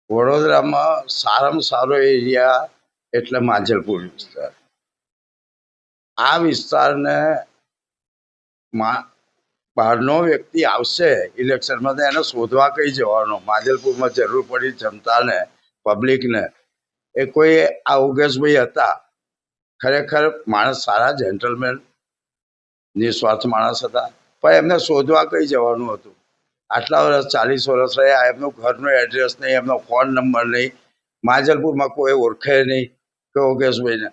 વડોદરામાં સારામાં સારો એરિયા એટલે માંજલપુર વિસ્તાર. આ વિસ્તારને બહારનો વ્યક્તિ આવશે ઇલેક્શનમાં તો એને શોધવા કઈ જવાનો? માંજલપુરમાં જરૂર પડી જનતાને, પબ્લિકને. એ કોઈ આ ઉગેશભાઈ હતા, ખરેખર માણસ સારા, જેન્ટલમેન, નિસ્વાર્થ માણસ હતા, પણ એમને શોધવા કઈ જવાનું હતું? આટલા વર્ષ, 40 વર્ષ રહ્યા, એમનું ઘરનું એડ્રેસ નહીં, એમનો ફોન નંબર નહીં, માંજલપુરમાં કોઈ ઓળખે નહીં કે યોગેશભાઈને.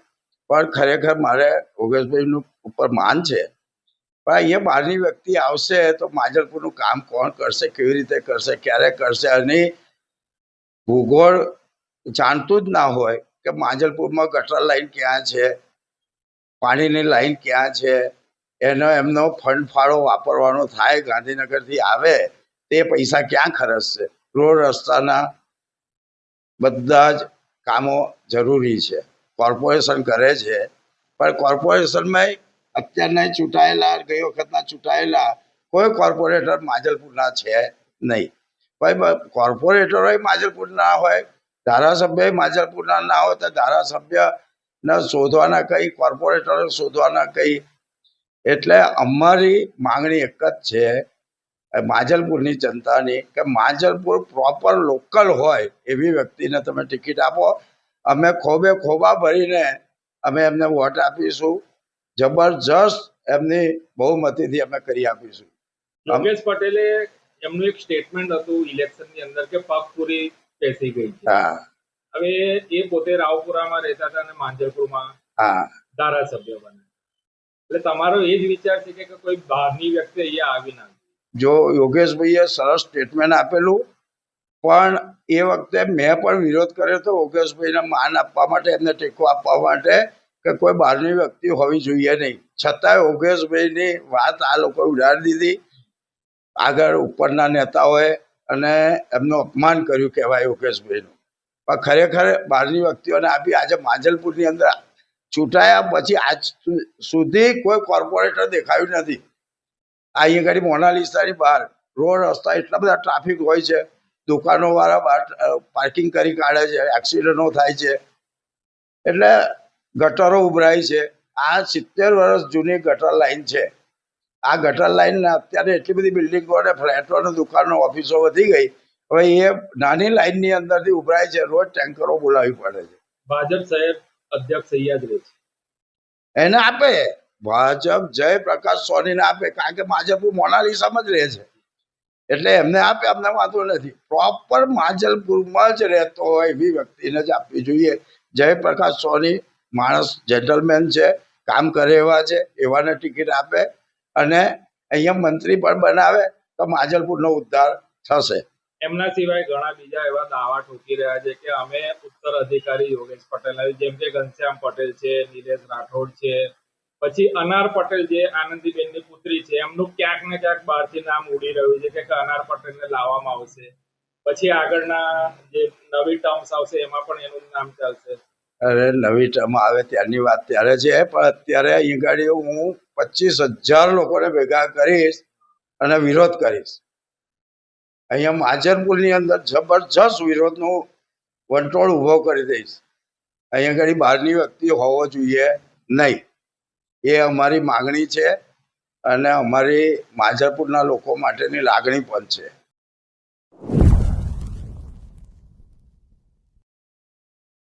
પણ ખરેખર મારે યોગેશભાઈનું ઉપર માન છે, પણ અહીંયા બહારની વ્યક્તિ આવશે તો માંજલપુરનું કામ કોણ કરશે, કેવી રીતે કરશે, ક્યારે કરશે? અને ભૂગોળ જાણતું જ ના હોય કે માંજલપુરમાં ગટર લાઈન ક્યાં છે, પાણીની લાઈન ક્યાં છે, એમનો ફંડ ફાળો વાપરવાનો થાય, ગાંધીનગરથી આવે તે પૈસા ક્યાં ખર્ચશે? રોડ રસ્તાના બધા જ કામો જરૂરી છે, કોર્પોરેશન કરે છે, પણ કોર્પોરેશનમાં અત્યારના ચૂંટાયેલા, ગઈ વખતના ચૂંટાયેલા કોઈ કોર્પોરેટર માંજલપુરના છે નહીં. ભાઈ, કોર્પોરેટરો માંજલપુરના હોય, ધારાસભ્ય માંજલપુરના ના હોય, તો ધારાસભ્યને શોધવાના કઈ, કોર્પોરેટરો શોધવાના કઈ? એટલે અમારી માંગણી એક જ છે માંજલપુરની જનતાની, કે માંજલપુર પ્રોપર લોકલ હોય એવી વ્યક્તિને તમે ટિકિટ આપો. અમે ખોબે ખોબા ભરીને અમે એમને વોટ આપીશું. જબરજસ્ત એમની બહુમતીથી અમે કરી આપીશું. યોગેશ પટેલે એમનું એક સ્ટેટમેન્ટ હતું ઇલેક્શનની અંદર કે પગ પૂરી બેસી ગઈ છે. હવે એ પોતે રાવપુરામાં રહેતા હતા અને માંજલપુરમાં ધારાસભ્ય બન્યા, એટલે તમારો એ જ વિચાર છે કે કોઈ બહારની વ્યક્તિ અહીંયા આવી ના? જો યોગેશભાઈએ સરસ સ્ટેટમેન્ટ આપેલું, પણ એ વખતે મેં પણ વિરોધ કર્યો હતો યોગેશભાઈને માન આપવા માટે, એમને ટેકો આપવા માટે, કે કોઈ બહારની વ્યક્તિ હોવી જોઈએ નહીં. છતાં યોગેશભાઈની વાત આ લોકોએ ઉડાડી દીધી આગળ ઉપરના નેતાઓએ, અને એમનું અપમાન કર્યું કહેવાય યોગેશભાઈનું. પણ ખરેખર બહારની વ્યક્તિઓને આપી. આજે માંજલપુરની અંદર ચૂંટાયા પછી આજ સુધી કોઈ કોર્પોરેટર દેખાયું નથી. અહીંયા ગાડી મોનાલિસાની બહાર રોડ રસ્તા એટલા બધા ટ્રાફિક હોય છે, દુકાનોવાળા બહાર પાર્કિંગ કરી કાઢે છે, એક્સિડન્ટો થાય છે, એટલે ગટરો ઉભરાય છે. આ 70 વર્ષ જૂની ગટર લાઈન છે. આ ગટર લાઈન અત્યારે એટલી બધી બિલ્ડિંગો અને ફ્લેટો અને દુકાનો, ઓફિસો વધી ગઈ. હવે એ નાની લાઈનની અંદરથી ઉભરાય છે, રોજ ટેન્કરો બોલાવવી પડે છે. ભાજપ શહેર અધ્યક્ષ અહીંયા જ રહે છે, એને આપે ભાજપ જયપ્રકાશ સોનીને આપે, કારણ કે માંજલપુર મોનાલિસામાં જ રહે છે, એટલે એમને આપે, અમને વાંધો નથી. પ્રોપર માંજલપુરમાં જ રહેતો હોય એવી વ્યક્તિને જ આપવી જોઈએ. જયપ્રકાશ સોની માણસ જેન્ટલમેન છે, કામ કરે એવા છે, એવાને ટિકિટ આપે અને અહીંયા મંત્રી પણ બનાવે તો માંજલપુરનો ઉદ્ધાર થશે. એમના સિવાય ઘણા બીજા એવા દાવા ઠોકી રહ્યા છે કે અમે ઉત્તર અધિકારી યોગેશ પટેલ, જેમ કે ઘનશ્યામ પટેલ છે, નિલેશ રાઠોડ છે, પછી અનાર પટેલ જે આનંદીબેનની પુત્રી છે, એમનું ક્યાંક ને ક્યાંક બહારથી નામ ઉડી રહ્યું છે કે અનાર પટેલને લાવવામાં આવશે. પછી આગળના જે નવી ટર્મ્સ આવશે એમાં પણ એનું નામ ચાલશે. અરે, નવી ટર્મ આવે ત્યારની વાત ત્યારે છે, પણ અત્યારે અહીં ગાડી હું 25,000 લોકોને ભેગા કરીશ અને વિરોધ કરીશ. અહીંયા માંજલપુરની અંદર જબરજસ્ત વિરોધનો વંટોળ ઊભો કરી દઈશ. અહીંયા ઘડી બહારની વ્યક્તિ હોવો જોઈએ નહીં, એ અમારી માગણી છે અને અમારી માંજલપુરના લોકો માટેની લાગણી પણ છે.